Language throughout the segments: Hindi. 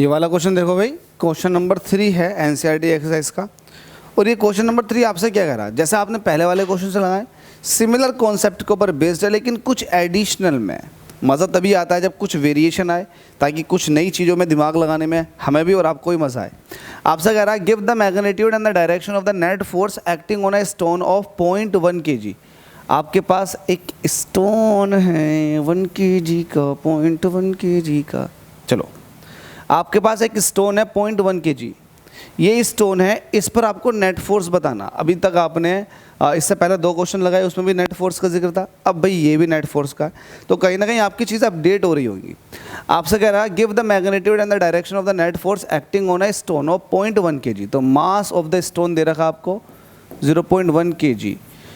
ये वाला क्वेश्चन देखो भाई, क्वेश्चन नंबर 3 है एनसीईआरटी एक्सरसाइज का। और ये क्वेश्चन नंबर 3 आपसे क्या कह रहा है, जैसे आपने पहले वाले क्वेश्चन से लगाए सिमिलर कॉन्सेप्ट के ऊपर बेस्ड है, लेकिन कुछ एडिशनल में। मज़ा तभी आता है जब कुछ वेरिएशन आए, ताकि कुछ नई चीज़ों में दिमाग लगाने में हमें भी और आपको भी मज़ा आए। आपसे कह रहा है give the magnitude and the direction of the net force acting on a stone of 0.1 kg। आपके पास एक स्टोन है 1 kg का, 0.1 kg का। चलो, आपके पास एक स्टोन है 0.1 kg, ये स्टोन है, इस पर आपको नेट फोर्स बताना। अभी तक आपने इससे पहले 2 क्वेश्चन लगाए, उसमें भी नेट फोर्स का जिक्र था, अब भाई ये भी नेट फोर्स का है, तो कहीं ना कहीं आपकी चीज़ अपडेट हो रही होगी। आपसे कह रहा है give the magnitude and the direction of the net force acting on a stone of 0.1 kg। तो मास ऑफ द स्टोन दे रखा आपको 0.1 kg।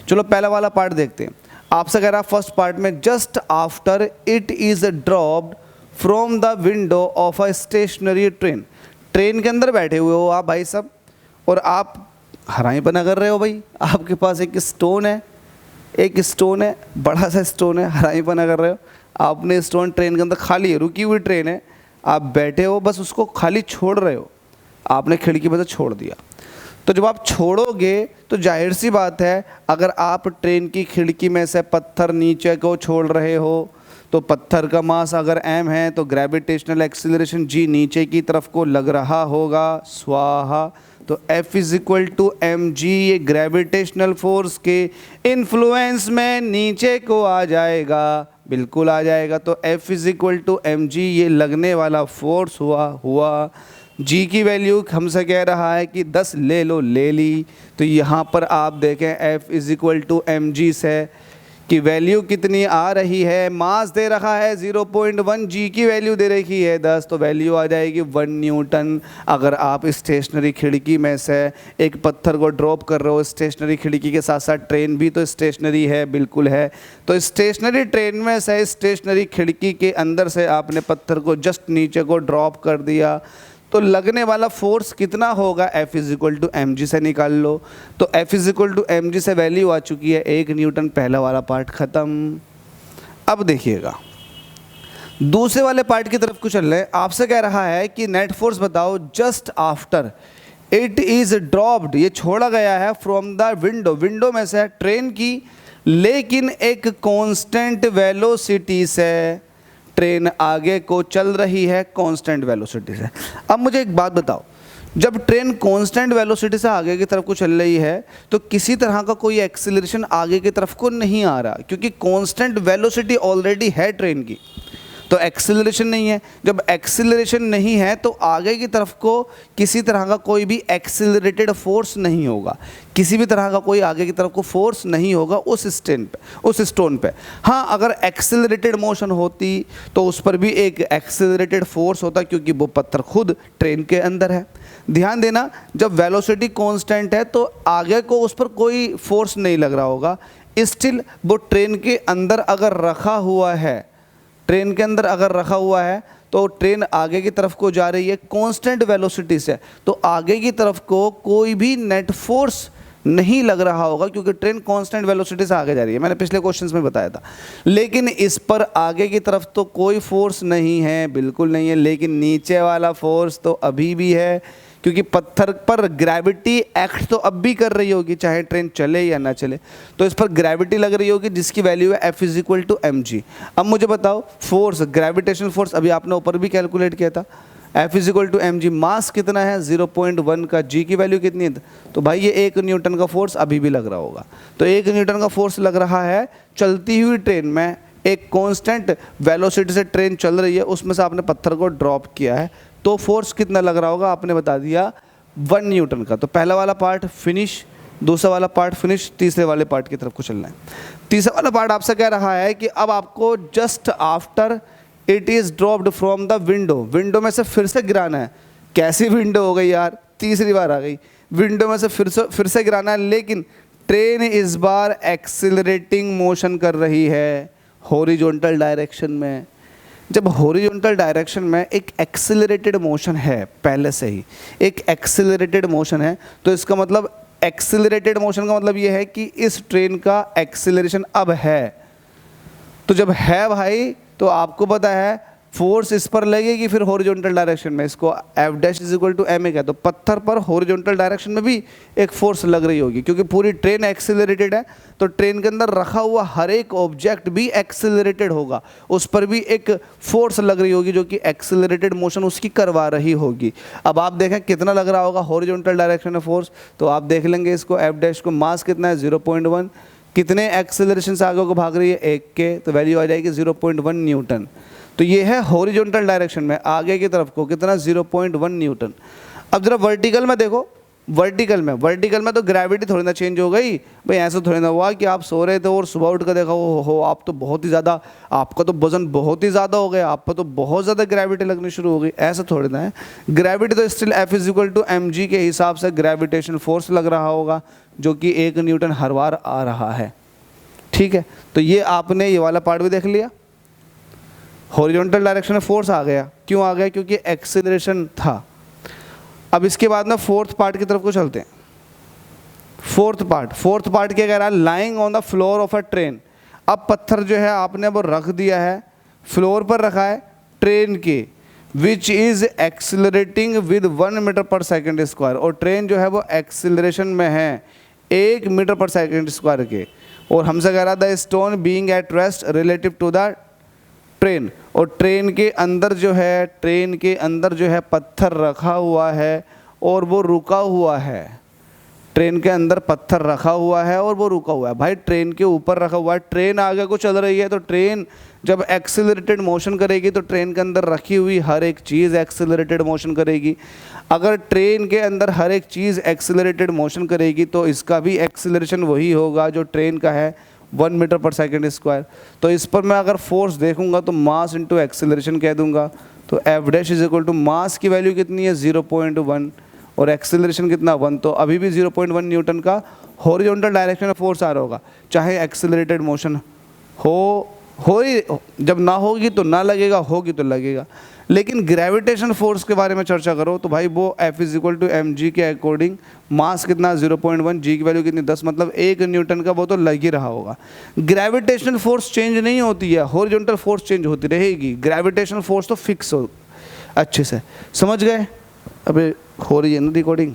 चलो पहला वाला पार्ट देखते हैं। आपसे कह रहा है फर्स्ट पार्ट में just after it is dropped from the window of a stationary train. Train के अंदर बैठे हुए हो आप भाई साहब, और आप हराईपना कर रहे हो भाई। आपके पास एक स्टोन है, बड़ा सा स्टोन है, हराईपना कर रहे हो। आपने स्टोन ट्रेन के अंदर खाली है, रुकी हुई ट्रेन है, आप बैठे हो, बस उसको खाली छोड़ रहे हो। आपने खिड़की में से छोड़ दिया, तो जब आप छोड़ोगे तो जाहिर सी बात है, अगर आप ट्रेन की खिड़की में से पत्थर नीचे को छोड़ रहे हो, तो पत्थर का मास अगर m है तो ग्रेविटेशनल एक्सीलरेशन g नीचे की तरफ को लग रहा होगा, स्वाहा। तो F is equal to mg, ये ग्रेविटेशनल फोर्स के इन्फ्लुएंस में नीचे को आ जाएगा, बिल्कुल आ जाएगा। तो F is equal to mg, ये लगने वाला फोर्स हुआ। g की वैल्यू हमसे कह रहा है कि 10 ले लो, ले ली। तो यहाँ पर आप देखें F is equal to mg से की वैल्यू कितनी आ रही है, मास दे रखा है 0.1, जी की वैल्यू दे रखी है 10, तो वैल्यू आ जाएगी 1 न्यूटन। अगर आप स्टेशनरी खिड़की में से एक पत्थर को ड्रॉप कर रहे हो, स्टेशनरी खिड़की के साथ साथ ट्रेन भी तो स्टेशनरी है, बिल्कुल है। तो स्टेशनरी ट्रेन में से स्टेशनरी खिड़की के अंदर से आपने पत्थर को जस्ट नीचे को ड्रॉप कर दिया, तो लगने वाला फोर्स कितना होगा, F is equal to mg से निकाल लो। तो F is equal to mg से वैल्यू आ चुकी है 1 न्यूटन। पहला वाला पार्ट खत्म। अब देखिएगा दूसरे वाले पार्ट की तरफ को चल रहे हैं। आपसे कह रहा है कि नेट फोर्स बताओ just after it is dropped, ये छोड़ा गया है फ्रॉम द विंडो, विंडो में से ट्रेन की, लेकिन एक कांस्टेंट वेलोसिटी से ट्रेन आगे को चल रही है, कांस्टेंट वेलोसिटी से। अब मुझे एक बात बताओ, जब ट्रेन कांस्टेंट वेलोसिटी से आगे की तरफ को चल रही है तो किसी तरह का कोई एक्सीलरेशन आगे की तरफ को नहीं आ रहा, क्योंकि कांस्टेंट वेलोसिटी ऑलरेडी है ट्रेन की, तो एक्सीलरेशन नहीं है। जब एक्सीलरेशन नहीं है तो आगे की तरफ को किसी तरह का कोई भी एक्सीलरेटेड फोर्स नहीं होगा, किसी भी तरह का कोई आगे की तरफ को फोर्स नहीं होगा उस स्टोन पे। हाँ, अगर एक्सीलरेटेड मोशन होती तो उस पर भी एक एक्सीलरेटेड फोर्स होता, क्योंकि वो पत्थर खुद ट्रेन के अंदर है। ध्यान देना, जब वेलोसिटी कांस्टेंट है तो आगे को उस पर कोई फोर्स नहीं लग रहा होगा। स्टिल वो ट्रेन के अंदर अगर रखा हुआ है, ट्रेन के अंदर अगर रखा हुआ है तो ट्रेन आगे की तरफ को जा रही है कांस्टेंट वेलोसिटी से, तो आगे की तरफ को कोई भी नेट फोर्स नहीं लग रहा होगा, क्योंकि ट्रेन कांस्टेंट वेलोसिटी से आगे जा रही है, मैंने पिछले क्वेश्चंस में बताया था। लेकिन इस पर आगे की तरफ तो कोई फोर्स नहीं है, बिल्कुल नहीं है, लेकिन नीचे वाला फोर्स तो अभी भी है, क्योंकि पत्थर पर ग्रेविटी एक्ट तो अब भी कर रही होगी, चाहे ट्रेन चले या ना चले, तो इस पर ग्रेविटी लग रही होगी, जिसकी वैल्यू है F is equal to mg। अब मुझे बताओ फोर्स, ग्रेविटेशनल फोर्स अभी आपने ऊपर भी कैलकुलेट किया था, F is equal to mg, mass कितना है 0.1 का, g की वैल्यू कितनी है, तो भाई ये 1 न्यूटन का फोर्स अभी भी लग रहा होगा। तो 1 न्यूटन का फोर्स लग रहा है चलती हुई ट्रेन में, एक कॉन्स्टेंट वेलोसिटी से ट्रेन चल रही है, उसमें से आपने पत्थर को ड्रॉप किया है, तो फोर्स कितना लग रहा होगा आपने बता दिया 1 न्यूटन का। तो पहला वाला पार्ट फिनिश, दूसरा वाला पार्ट फिनिश, तीसरे वाले पार्ट की तरफ को चलना है। तीसरा वाला पार्ट आपसे कह रहा है कि अब आपको just after it is dropped from the window, window में से फिर से गिराना है। कैसी विंडो हो गई यार, तीसरी बार आ गई, विंडो में से फिर से गिराना है, लेकिन ट्रेन इस बार एक्सिलरेटिंग मोशन कर रही है हॉरिजॉन्टल डायरेक्शन में। जब हॉरिजॉन्टल डायरेक्शन में एक एक्सिलरेटेड मोशन है, पहले से ही एक एक्सिलरेटेड मोशन है, तो इसका मतलब एक्सिलरेटेड मोशन का मतलब ये है कि इस ट्रेन का एक्सिलरेशन अब है। तो जब है भाई, तो आपको पता है फोर्स इस पर लगेगी फिर हॉरिजॉन्टल डायरेक्शन में, इसको F dash is equal to M A कहते, तो पत्थर पर हॉरिजॉन्टल डायरेक्शन में भी एक फोर्स लग रही होगी, क्योंकि पूरी ट्रेन एक्सेलरेटेड है, तो ट्रेन के अंदर रखा हुआ हर एक ऑब्जेक्ट भी एक्सेलरेटेड होगा, उस पर भी एक फोर्स लग रही होगी जो कि एक्सेलरेटेड मोशन उसकी करवा रही होगी। अब आप देखें कितना लग रहा होगा हॉरिजॉन्टल डायरेक्शन में फोर्स, तो आप देख लेंगे इसको एफ डैश को, मास कितना है 0.1, कितने एक्सेलरेशन से आगे को भाग रही है 1 के, तो वैल्यू आ जाएगी 0.1 न्यूटन। तो ये है हॉरिजॉन्टल डायरेक्शन में आगे की तरफ को कितना 0.1 न्यूटन। अब जरा वर्टिकल में देखो, वर्टिकल में तो ग्रेविटी थोड़ी ना चेंज हो गई भाई, ऐसा थोड़ी ना हुआ कि आप सो रहे थे और सुबह उठ कर देखा हो आप तो बहुत ही ज़्यादा, आपका तो वजन बहुत ही ज़्यादा हो गया, आप पर तो बहुत ज़्यादा ग्रेविटी लगनी शुरू हो गई, ऐसा थोड़ी ना है। ग्रेविटी तो still F is equal to M G के हिसाब से ग्रेविटेशन फोर्स लग रहा होगा, जो कि 1 न्यूटन हर बार आ रहा है। ठीक है, तो ये आपने ये वाला पार्ट भी देख लिया, हॉरिजॉन्टल डायरेक्शन में फोर्स आ गया, क्यों आ गया, क्योंकि एक्सेलरेशन था। अब इसके बाद में फोर्थ पार्ट की तरफ को चलते हैं। फोर्थ पार्ट क्या कह रहा है, lying on the floor of a train. अब पत्थर जो है आपने वो रख दिया है, फ्लोर पर रखा है ट्रेन के, which is accelerating with 1 metre per second square, और ट्रेन जो है वो एक्सेलरेशन में है 1 मीटर पर सेकेंड स्क्वायर के, और हमसे कह रहा the stone being at rest relative to the train, और ट्रेन के अंदर जो है पत्थर रखा हुआ है और वो रुका हुआ है, ट्रेन के अंदर पत्थर रखा हुआ है और वो रुका हुआ है। भाई ट्रेन के ऊपर रखा हुआ है, ट्रेन आगे को चल रही है, तो ट्रेन जब एक्सेलरेटेड मोशन करेगी तो ट्रेन के अंदर रखी हुई हर एक चीज़ एक्सेलरेटेड मोशन करेगी। अगर ट्रेन के अंदर हर एक चीज़ एक्सेलरेटेड मोशन करेगी तो इसका भी एक्सेलरेशन वही होगा जो ट्रेन का है, 1 मीटर पर सेकेंड स्क्वायर। तो इस पर मैं अगर फोर्स देखूंगा तो मास इंटू एक्सेलरेशन कह दूंगा, तो F dash is equal to mass की वैल्यू कितनी है 0.1 और एक्सेलरेशन कितना 1, तो अभी भी 0.1 न्यूटन का हॉरिजॉन्टल डायरेक्शन में फोर्स आ रहा होगा, चाहे एक्सेलरेटेड मोशन हो ही, जब ना होगी तो ना लगेगा, होगी तो लगेगा। लेकिन ग्रेविटेशन फोर्स के बारे में चर्चा करो तो भाई वो F is equal to M G के अकॉर्डिंग मास कितना 0.1, जी की वैल्यू कितनी 10, मतलब 1 न्यूटन का वो तो लग ही रहा होगा। ग्रेविटेशनल फोर्स चेंज नहीं होती है, हॉरिजॉन्टल फोर्स चेंज होती रहेगी, ग्रेविटेशनल फोर्स तो फिक्स हो। अच्छे से समझ गए? अबे हो रही है ना रिकॉर्डिंग?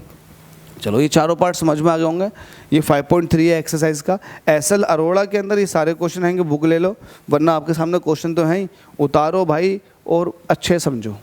चलो ये चारों पार्ट समझ में आ गए होंगे। ये 5.3 है एक्सरसाइज का। एसएल अरोड़ा के अंदर ये सारे क्वेश्चन आएंगे, बुक ले लो, वरना आपके सामने क्वेश्चन तो हैं ही, उतारो भाई और अच्छे समझो।